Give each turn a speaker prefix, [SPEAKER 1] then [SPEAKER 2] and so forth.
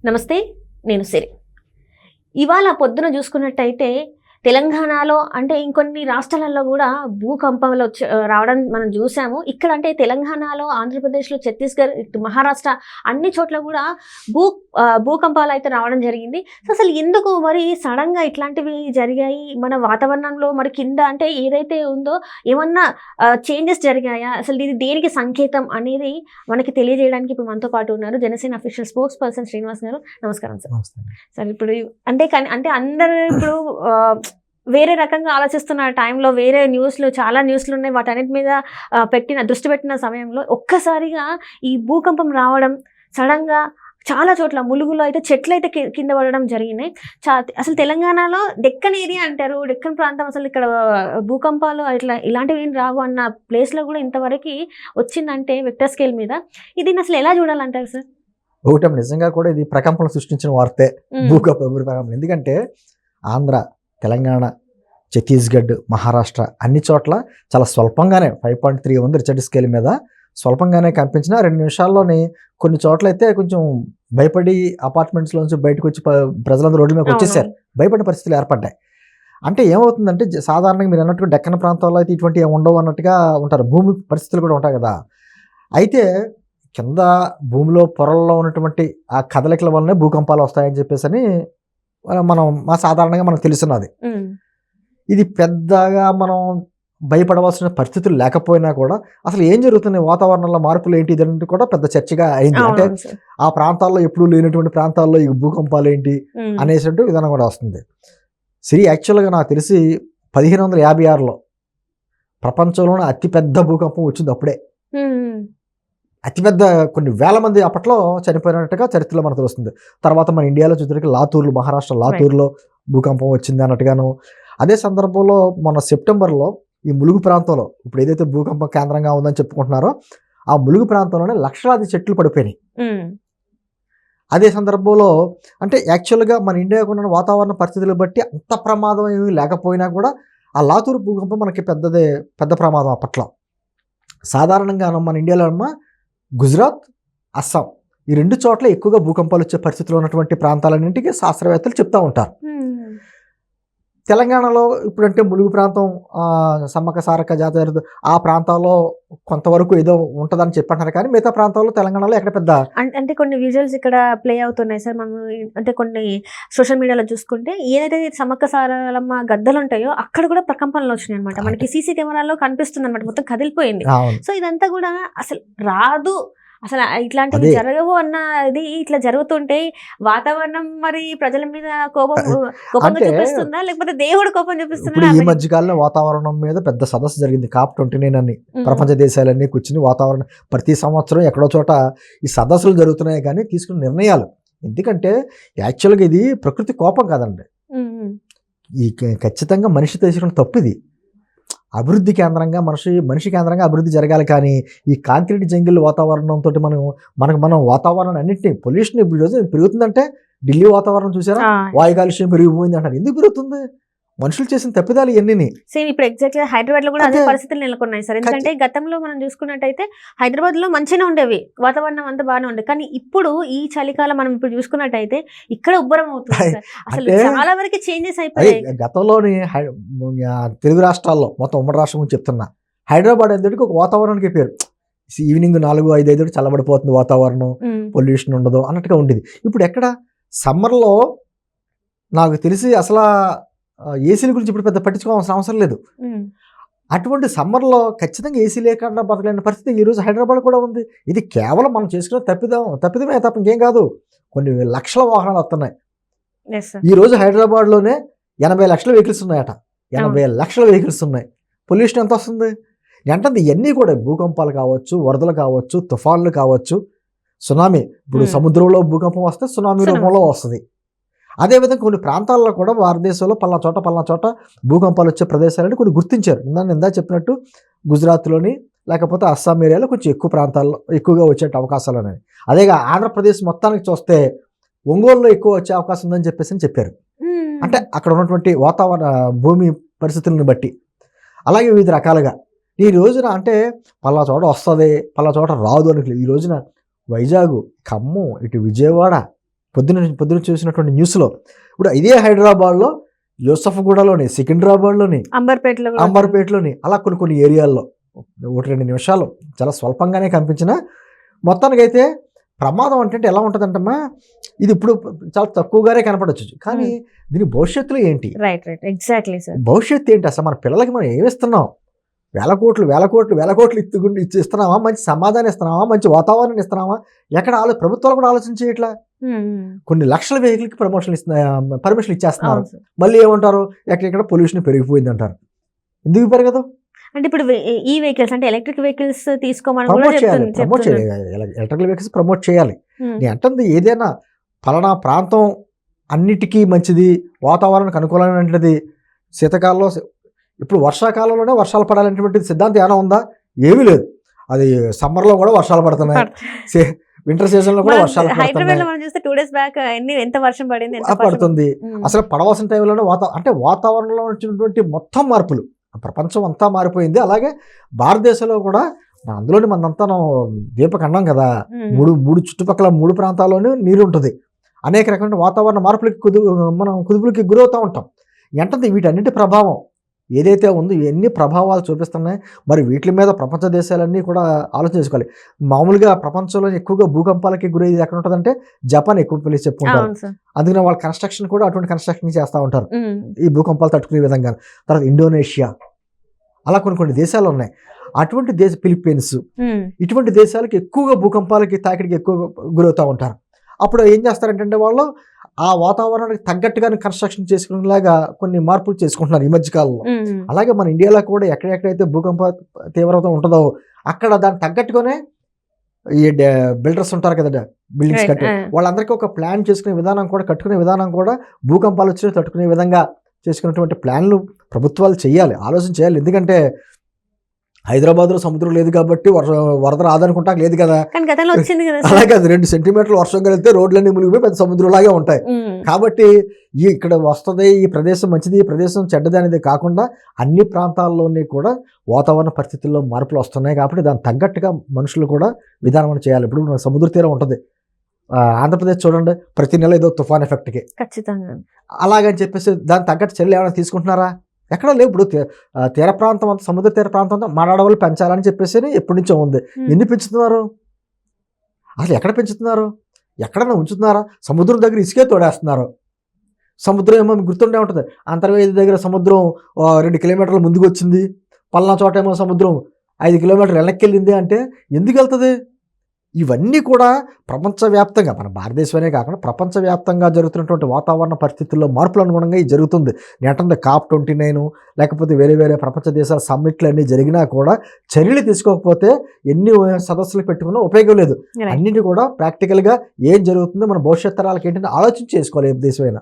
[SPEAKER 1] నమస్తే. నేను సిరి. ఇవాళ పొద్దున చూసుకున్నట్టయితే తెలంగాణలో అంటే ఇంకొన్ని రాష్ట్రాలలో కూడా భూకంపాలు రావడం మనం చూసాము. ఇక్కడ అంటే తెలంగాణలో, ఆంధ్రప్రదేశ్‌లో, ఛత్తీస్‌గఢ్, ఇటు మహారాష్ట్ర అన్ని చోట్ల కూడా భూకంపాలు అయితే రావడం జరిగింది. సో, అసలు ఎందుకు మరి సడన్‌గా ఇట్లాంటివి జరిగాయి? మన వాతావరణంలో మరి కింద అంటే ఏదైతే ఉందో ఏమన్నా చేంజెస్ జరిగాయా? అసలు ఇది దేనికి సంకేతం అనేది మనకి తెలియజేయడానికి ఇప్పుడు మనతో పాటు ఉన్నారు Janasena official spokes person Srinivas గారు. నమస్కారం సార్. సార్ ఇప్పుడు అంటే అందరూ ఇప్పుడు వేరే రకంగా ఆలోచిస్తున్న టైంలో వేరే చాలా న్యూస్లు ఉన్నాయి. వాటన్నిటి మీద దృష్టి పెట్టిన సమయంలో ఒక్కసారిగా ఈ భూకంపం రావడం సడన్గా చాలా చోట్ల ములుగులో అయితే చెట్లు అయితే కింద పడడం జరిగినాయి. అసలు తెలంగాణలో డెక్కన్ ఏరియా అంటారు, డెక్కన్ ప్రాంతం, అసలు ఇక్కడ భూకంపాలు ఇలాంటివి ఏం రావు అన్న ప్లేస్లో కూడా ఇంతవరకు వచ్చిందంటే వెక్టర్ స్కేల్ మీద దీన్ని అసలు ఎలా చూడాలంటారు సార్?
[SPEAKER 2] ఒకటం నిజంగా కూడా ఇది ప్రకంపనలు సృష్టించిన వార్తే భూకంపం. ఎందుకంటే ఆంధ్ర, తెలంగాణ, ఛత్తీస్గఢ్, మహారాష్ట్ర అన్ని చోట్ల చాలా స్వల్పంగానే 5.3 ఉంది రిచర్డ్ స్కేల్ మీద. స్వల్పంగానే కనిపించిన 2 నిమిషాల్లోనే కొన్ని చోట్ల అయితే కొంచెం భయపడి అపార్ట్మెంట్స్లోంచి బయటకు వచ్చి ప్రజలందరూ రోడ్ల మీద వచ్చేసారు. భయపడిన పరిస్థితులు ఏర్పడ్డాయి. అంటే ఏమవుతుందంటే సాధారణంగా మీరు అన్నట్టుగా దక్కన్ ప్రాంతాల్లో అయితే ఇటువంటి ఉండవు అన్నట్టుగా ఉంటారు. భూమి పరిస్థితులు కూడా ఉంటాయి కదా. అయితే కింద భూమిలో పొరల్లో ఉన్నటువంటి ఆ కదలికల వల్లనే భూకంపాలు వస్తాయని చెప్పేసి సాధారణంగా మనకు తెలుసున్నది. ఇది పెద్దగా మనం భయపడవలసిన పరిస్థితులు లేకపోయినా కూడా అసలు ఏం జరుగుతుంది, వాతావరణంలో మార్పులు ఏంటి ఇదంటే కూడా పెద్ద చర్చగా అయింది. అంటే ఆ ప్రాంతాల్లో ఎప్పుడూ లేనటువంటి ప్రాంతాల్లో ఈ భూకంపాలు ఏంటి అనేటువంటి విధానం కూడా వస్తుంది. యాక్చువల్గా నాకు తెలిసి 1556లో ప్రపంచంలోనే అతిపెద్ద భూకంపం వచ్చింది. అప్పుడే అతిపెద్ద కొన్ని వేల మంది అప్పట్లో చనిపోయినట్టుగా చరిత్రలో మనకు తెలుస్తుంది. తర్వాత మన ఇండియాలో చూస్తే లాతూర్లో, మహారాష్ట్ర లాతూర్లో భూకంపం వచ్చింది అన్నట్టుగాను. అదే సందర్భంలో మన సెప్టెంబర్లో ఈ ములుగు ప్రాంతంలో ఇప్పుడు ఏదైతే భూకంప కేంద్రంగా ఉందని చెప్పుకుంటున్నారో ఆ ములుగు ప్రాంతంలోనే లక్షలాది చెట్లు పడిపోయినాయి. అదే సందర్భంలో అంటే యాక్చువల్గా మన ఇండియాకు ఉన్న వాతావరణ పరిస్థితులు బట్టి అంత ప్రమాదం ఏమీ లేకపోయినా కూడా ఆ లాతూరు భూకంపం మనకి పెద్ద ప్రమాదం అప్పట్లో. సాధారణంగా మన ఇండియాలో గుజరాత్, అస్సాం ఈ 2 చోట్ల ఎక్కువగా భూకంపాలు వచ్చే పరిస్థితుల్లో ఉన్నటువంటి ప్రాంతాలన్నింటికి శాస్త్రవేత్తలు చెప్తూ ఉంటారు. తెలంగాణలో ఇప్పుడంటే ములుగు ప్రాంతం, సమ్మక్క సారక్క జాతర ఆ ప్రాంతాల్లో కొంతవరకు ఏదో ఉంటుందని చెప్పంటారు. కానీ మిగతా ప్రాంతాల్లో తెలంగాణలో ఎక్కడ పెద్ద
[SPEAKER 1] అంటే కొన్ని విజువల్స్ ఇక్కడ ప్లే అవుతున్నాయి సార్. మనం అంటే కొన్ని సోషల్ మీడియాలో చూసుకుంటే ఏదైతే సమ్మక్క సారలమ్మ గద్దలు ఉంటాయో అక్కడ కూడా ప్రకంపనలు వచ్చినాయి అనమాట. మనకి సీసీ కెమెరాలో కనిపిస్తుంది అనమాట, మొత్తం కదిలిపోయింది. సో ఇదంతా కూడా అసలు రాదు, అసలు ఇట్లాంటివి జరగవు అన్నది ఇట్లా జరుగుతుంటే వాతావరణం మరి ప్రజల మీద కోపంగా చూపిస్తుందా లేకపోతే దేవుడు కోపం చూపిస్తుందా?
[SPEAKER 2] ఈ మధ్య కాలంలో వాతావరణం మీద పెద్ద సదస్సు జరిగింది, COP29 అని. ప్రపంచ దేశాలన్నీ కూర్చుని వాతావరణం ప్రతి సంవత్సరం ఎక్కడో చోట ఈ సదస్సులు జరుగుతున్నాయి. కానీ తీసుకున్న నిర్ణయాలు ఎందుకంటే యాక్చువల్గా ఇది ప్రకృతి కోపం కాదండి, ఈ ఖచ్చితంగా మనిషి తీసుకున్న తప్పు. ఇది అభివృద్ధి కేంద్రంగా మనిషి కేంద్రంగా అభివృద్ధి జరగాలి. కానీ ఈ కాంక్రీట్ జంగిల్ వాతావరణంతో మనం వాతావరణం అన్నింటినీ పొల్యూషన్ ఇప్పుడు రోజు పెరుగుతుందంటే ఢిల్లీ వాతావరణం చూసారా, వాయు కాలుష్యం పెరిగిపోయింది అంటారు. ఎందుకు పెరుగుతుంది? మనుషులు చేసిన తప్పిదాలు ఎన్ని.
[SPEAKER 1] సేమ్ ఇప్పుడు ఎగ్జాక్ట్ గా హైదరాబాద్ లో కూడా అదే పరిస్థితులు నెలకొన్నాయి సార్. ఎందుకంటే గతంలో మనం చూసుకున్నట్టయితే హైదరాబాద్ లో మంచిగా ఉండేవి, వాతావరణం అంతా బాగానే ఉండేది. కానీ ఇప్పుడు ఈ చలికాలం మనం ఇప్పుడు చూసుకున్నట్టయితే ఇక్కడ ఉబ్బరం అవుతుంది సార్. అసలు చాలా వరకు చేంజెస్ అయిపోయాయి.
[SPEAKER 2] గతంలోని తెలుగు రాష్ట్రాల్లో మొత్తం ఉమ్మడి రాష్ట్రం గురించి చెప్తున్నా, హైదరాబాద్ ఎందుకు ఒక వాతావరణానికి పేరు. ఈవినింగ్ 4-5 చల్లబడిపోతుంది వాతావరణం, పొల్యూషన్ ఉండదు అన్నట్టుగా ఉండేది. ఇప్పుడు ఎక్కడ సమ్మర్లో నాకు తెలిసి అసలు ఏసీల గురించి ఇప్పుడు పెద్ద పట్టించుకోవాల్సిన అవసరం లేదు. అటువంటి సమ్మర్లో ఖచ్చితంగా ఏసీ లేకుండా బతకలేని పరిస్థితి ఈరోజు హైదరాబాద్ కూడా ఉంది. ఇది కేవలం మనం చేసుకునే తప్పిదమే తప్ప ఇంకేం కాదు. కొన్ని లక్షల వాహనాలు వస్తున్నాయి. ఈరోజు హైదరాబాద్లోనే 80 లక్షల వెహికల్స్ ఉన్నాయట. 80 లక్షల వెహికల్స్ ఉన్నాయి. పొల్యూషన్ ఎంత వస్తుంది అంటే ఇవన్నీ కూడా భూకంపాలు కావచ్చు, వరదలు కావచ్చు, తుఫాన్లు కావచ్చు, సునామీ. ఇప్పుడు సముద్రంలో భూకంపం వస్తే సునామీ రూపంలో వస్తుంది. అదేవిధంగా కొన్ని ప్రాంతాల్లో కూడా భారతదేశంలో పలానా చోట భూకంపాలు వచ్చే ప్రదేశాలని కొన్ని గుర్తించారు. ఇందా చెప్పినట్టు గుజరాత్లోని లేకపోతే అస్సాం ఏరియాలో కొంచెం ఎక్కువ ప్రాంతాల్లో ఎక్కువగా వచ్చే అవకాశాలు ఉన్నాయి. అదేగా ఆంధ్రప్రదేశ్ మొత్తానికి చూస్తే ఒంగోలులో ఎక్కువ వచ్చే అవకాశం ఉందని చెప్పారు. అంటే అక్కడ ఉన్నటువంటి వాతావరణ భూమి పరిస్థితులను బట్టి. అలాగే వివిధ రకాలుగా ఈ రోజున అంటే పలానా చోట వస్తుంది, పలానా చోట రాదు అని ఈ రోజున వైజాగ్, ఖమ్మం, ఇటు విజయవాడ, పొద్దున చూసినటువంటి న్యూస్లో ఇప్పుడు ఇదే హైదరాబాద్లో యూసఫ్గూడలోని, సికింద్రాబాద్లోని, అంబర్పేటలోని అలా కొన్ని ఏరియాల్లో 1-2 నిమిషాలు చాలా స్వల్పంగానే కనిపించిన మొత్తానికైతే ప్రమాదం అంటే ఎలా ఉంటుందంటమ్మా, ఇది ఇప్పుడు చాలా తక్కువగానే కనపడవచ్చు, కానీ దీని భవిష్యత్తులో ఏంటి,
[SPEAKER 1] ఎగ్జాక్ట్లీ సార్,
[SPEAKER 2] భవిష్యత్తు ఏంటి, అసలు మన పిల్లలకి మనం ఏమి ఇస్తున్నాం, వేల కోట్లు ఇస్తున్నామా, మంచి సమాధానం ఇస్తున్నామా, మంచి వాతావరణం ఇస్తున్నామా, ఎక్కడ ప్రభుత్వాలు కూడా ఆలోచించి ఇట్లా కొన్ని లక్షల వెహికల్కి పర్మిషన్ ఇచ్చేస్తున్నారు, మళ్ళీ ఏమంటారు ఎక్కడెక్కడ పొల్యూషన్ పెరిగిపోయింది అంటారు. ఎందుకు పెరగదు
[SPEAKER 1] అంటే ఇప్పుడు ఈ వెహికల్స్ అంటే ఎలక్ట్రిక్ వెహికల్స్ తీసుకోమని
[SPEAKER 2] ప్రమోట్ చేయాలి, ఎలక్ట్రికల్ వెహికల్స్ ప్రమోట్ చేయాలి. నేను అంటుంది ఏదైనా ఫలానా ప్రాంతం అన్నిటికీ మంచిది, వాతావరణానికి అనుకూలమైనది, శీతకాలంలో ఇప్పుడు వర్షాకాలంలోనే వర్షాలు పడాలనేటువంటి సిద్ధాంతం ఏమైనా ఉందా, ఏమీ లేదు. అది సమ్మర్లో కూడా వర్షాలు పడుతున్నాయి, వింటర్ సీజన్ లో కూడా వర్షాలు పడుతుంది. అసలు పడవలసిన టైంలోనే అంటే వాతావరణంలో వచ్చినటువంటి మొత్తం మార్పులు, ప్రపంచం అంతా మారిపోయింది. అలాగే భారతదేశంలో కూడా అందులోని మనంతా దీపఖండం కదా, మూడు చుట్టుపక్కల 3 ప్రాంతాల్లోనూ నీరు ఉంటుంది. అనేక రకమైన వాతావరణ మార్పులకి మనం కుదుపులకి గురవుతూ ఉంటాం. ఏంటంటే వీటన్నిటి ప్రభావం ఏదైతే ఉందో ఇవన్నీ ప్రభావాలు చూపిస్తున్నాయి. మరి వీటి మీద ప్రపంచ దేశాలన్నీ కూడా ఆలోచన చేసుకోవాలి. మామూలుగా ప్రపంచంలో ఎక్కువగా భూకంపాలకి గురయ్యేది ఎక్కడ ఉంటుందంటే జపాన్ ఎక్కువ ప్లేస్ చెప్పుకుంటారు. అందుకని వాళ్ళ కన్స్ట్రక్షన్ కూడా అటువంటి కన్స్ట్రక్షన్ చేస్తూ ఉంటారు ఈ భూకంపాలు తట్టుకునే విధంగా. తర్వాత ఇండోనేషియా, అలా కొన్ని దేశాలు ఉన్నాయి. అటువంటి ఫిలిప్పీన్స్, ఇటువంటి దేశాలకి ఎక్కువగా భూకంపాలకి తాకిడికి ఎక్కువగా గురవుతూ ఉంటారు. అప్పుడు ఏం చేస్తారంటే వాళ్ళు ఆ వాతావరణానికి తగ్గట్టుగా కన్స్ట్రక్షన్ చేసుకునేలాగా కొన్ని మార్పులు చేసుకుంటున్నారు ఈ మధ్య కాలంలో. అలాగే మన ఇండియాలో కూడా ఎక్కడెక్కడైతే భూకంప తీవ్రత ఉంటుందో అక్కడ దానికి తగ్గట్టుగానే ఈ బిల్డర్స్ ఉంటారు కదా, బిల్డింగ్స్ కట్టే వాళ్ళందరికీ ఒక ప్లాన్ చేసుకునే విధానం కూడా, కట్టుకునే విధానం కూడా భూకంపాలు వచ్చినా తట్టుకునే విధంగా చేసుకున్నటువంటి ప్లాన్లు ప్రభుత్వాలు చేయాలి, ఆలోచన చేయాలి. ఎందుకంటే హైదరాబాద్లో సముద్రం లేదు కాబట్టి వరద రాదనుకుంటా లేదు కదా, అలాగే అది 2 సెంటీమీటర్లు వర్షం కలిగితే రోడ్లన్నీ మునిగిపోయి పెద్ద సముద్రంలాగే ఉంటాయి. కాబట్టి ఇక్కడ వస్తుంది ఈ ప్రదేశం మంచిది, ఈ ప్రదేశం చెడ్డది అనేది కాకుండా అన్ని ప్రాంతాల్లోని కూడా వాతావరణ పరిస్థితుల్లో మార్పులు వస్తున్నాయి. కాబట్టి దానికి తగ్గట్టుగా మనుషులు కూడా విధానం చేయాలి. ఇప్పుడు సముద్ర తీరం ఉంటుంది, ఆంధ్రప్రదేశ్ చూడండి, ప్రతి నెల ఏదో తుఫాన్ ఎఫెక్ట్కి ఖచ్చితంగా అలాగని చెప్పేసి దానికి తగ్గట్టు చర్యలు ఏమైనా తీసుకుంటున్నారా? ఎక్కడ లేవు. ఇప్పుడు తీర ప్రాంతం అంతా, సముద్ర తీర ప్రాంతం అంతా మడడవులు పెంచాలని చెప్పేసి ఎప్పటి నుంచో ఉంది. ఎన్ని పెంచుతున్నారు? అసలు ఎక్కడ పెంచుతున్నారు? ఎక్కడన్నా ఉంచుతున్నారా? సముద్రం దగ్గర ఇసుకే తోడేస్తున్నారు. సముద్రం ఏమో గుర్తుండే ఉంటుంది, అంతర్వేది దగ్గర సముద్రం 2 కిలోమీటర్ల ముందుకు వచ్చింది, పల్నా చోట ఏమో సముద్రం 5 కిలోమీటర్లు వెనక్కి వెళ్ళింది అంటే ఎందుకు వెళ్తుంది? ఇవన్నీ కూడా ప్రపంచవ్యాప్తంగా, మన భారతదేశమే కాకుండా ప్రపంచవ్యాప్తంగా జరుగుతున్నటువంటి వాతావరణ పరిస్థితుల్లో మార్పులు అనుగుణంగా ఇది జరుగుతుంది. నేటంటే COP29 లేకపోతే వేరే ప్రపంచ దేశాల సమ్మిట్లు అన్నీ జరిగినా కూడా చర్యలు తీసుకోకపోతే ఎన్ని సదస్సులు పెట్టుకున్నా ఉపయోగం లేదు. అన్నింటి కూడా ప్రాక్టికల్గా ఏం జరుగుతుందో మన భవిష్యత్ తరాలకి ఏంటంటే ఆలోచన చేసుకోవాలి ఏ దేశమైనా.